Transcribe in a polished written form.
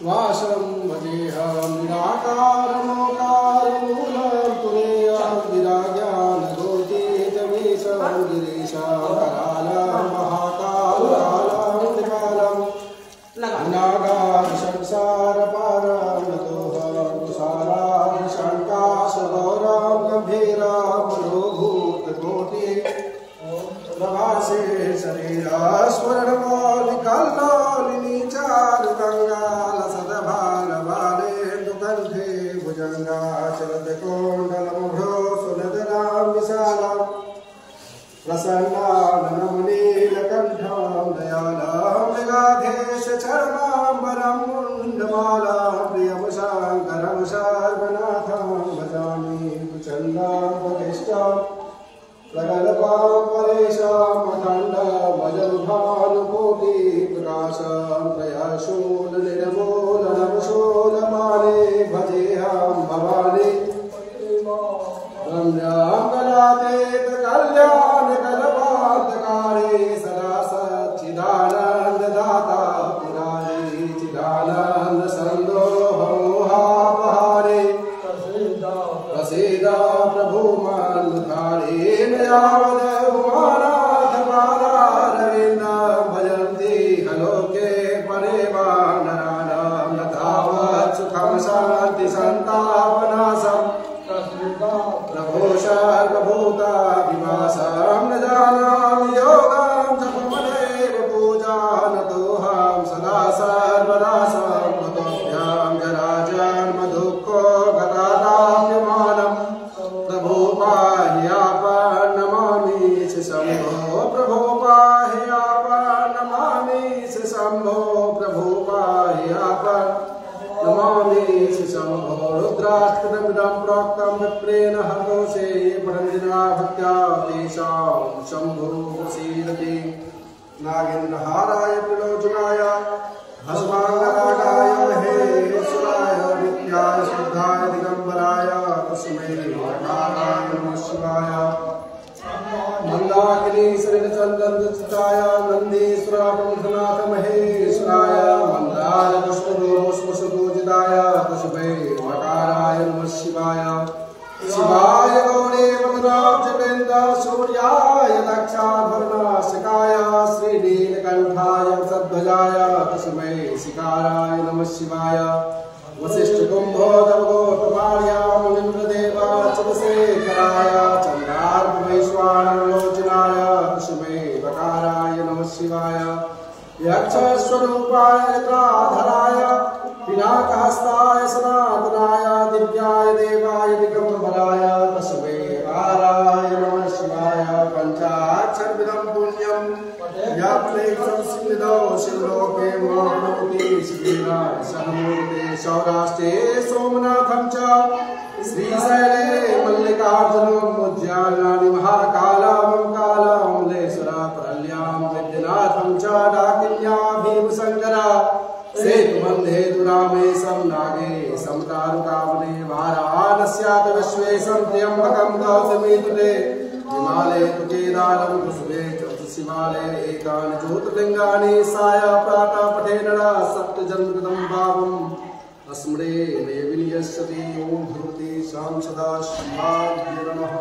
वासं वजेहं निराकारमोकारमूलं तुरीयं विराज्ञानगोतीतमीशं गिरीशं करालं महाकालं त्रिकालं नागासंसारपारं नतोऽहं तुषारां शङ्काशगौरं गम्भीरं मनोभूतकोटि प्रभासे शरीरस्फुरणमौलिकल्लोलिनी चारुगङ्गालसदभालबालेन्दुकण्ठे भुजङ्गा चलतकोण्डलमुभ्रो सुनदनां विशालं प्रसन्नाननमुनीलकण्ठं दयालं मृगाधेशचरणाम्बरं मुण्डमालां प्रियमुशाङ्करं सर्वनाथं भजामि कुचण्डां प्रतिष्ठां प्रगल्भां परेशां अखण्डमजलभानुकोटि प्रकाशं प्रयाशूलनिर्मूलनमशूलमाने भजेऽहं भवानि रम्यां कलातीत कल्याणकल्पान्तकारे सदा सच्चिदानन्ददाता पुराणे चिदानन्दसन्दोहोहापहारे प्रसीदा प्रभुमान्धारेण यावद् उमानाथपादारविन्दं भजन्ति हलोके परे वा नराणां न तावत् सुखं शान्ति सन्तापनाशम् प्रभो सर्वभूताभिवासं न जानामि योगं जपमदेव पूजानतोऽहं सदा सर्वनाशं ततोऽभ्यां जराजन्मदुःखो गतादाप्यमानं प्रभो पाह्यापं नमामि शम्भो प्रभो पाह्यापं नमामि शम्भो प्रभो पाह्यापं नमामि शम्भो रुद्राष्टकमिदं प्रोक्तं विप्रेण हर्षे पठन्तिना भक्त्या तेषां शम्भो प्रसीदति नागेन्द्रहाराय त्रिलोचनाय भस्माङ्गरागाय महेश्वराय नित्याय शुद्धाय दिगम्बराय तस्मै नमः शिवाय मंदाकिनी शरणचन्दनचित्ताय नन्दीश्वराय प्रमुखनाथ महेश्वराय मंदार पुष्पपूजिताय तस्मै मकाराय नमः शिवाय शिवाय गौरे वदनाब्जवृन्द सूर्याय दक्षाभरणाशिकाय श्रीनीलकण्ठाय सद्ध्वजाय तस्मै शिकाराय नमः शिवाय वसिष्ठकुम्भोदर्गोत्तमार्यामुनिन्द्रदेवाच्युतशेखराय चन्द्रार्कवैश्वानरलोचनाय तस्मै वकाराय नमः शिवाय यक्षस्वरूपाय यत्राधराय पिनाकहस्ताय सनातनाय दिव्याय देवाय दिगम्बराय तस्मै वकाराय नमः शिवाय पञ्चाक्षरमिदं पुण्यं यत्नेकं सिद्धिदो शिवलोके महाप्रभुति श्रीराय सहमूर्ते सौराष्ट्रे सोमनाथं च श्रीशैले मल्लिकार्जुनं उज्जयिनी महाकालं कालामलेश्वरा परल्यां विद्यनाथं च डाकिन्या भीमशङ्करा सेतुबन्धे दुरामेशं नागे समतारुकावने वाराणस्यात् विश्वेशं त्र्यम्बकं गौतमीतटे हिमालये तु केदारं कुसुमे शिवालये एकानि ज्योतिर्लिङ्गानि साया प्रातः पठेनडा सप्तजन्मकृतं भावम् अस्मरे विनियस्यति ओं भगवती शां सदा शिवाय नमः।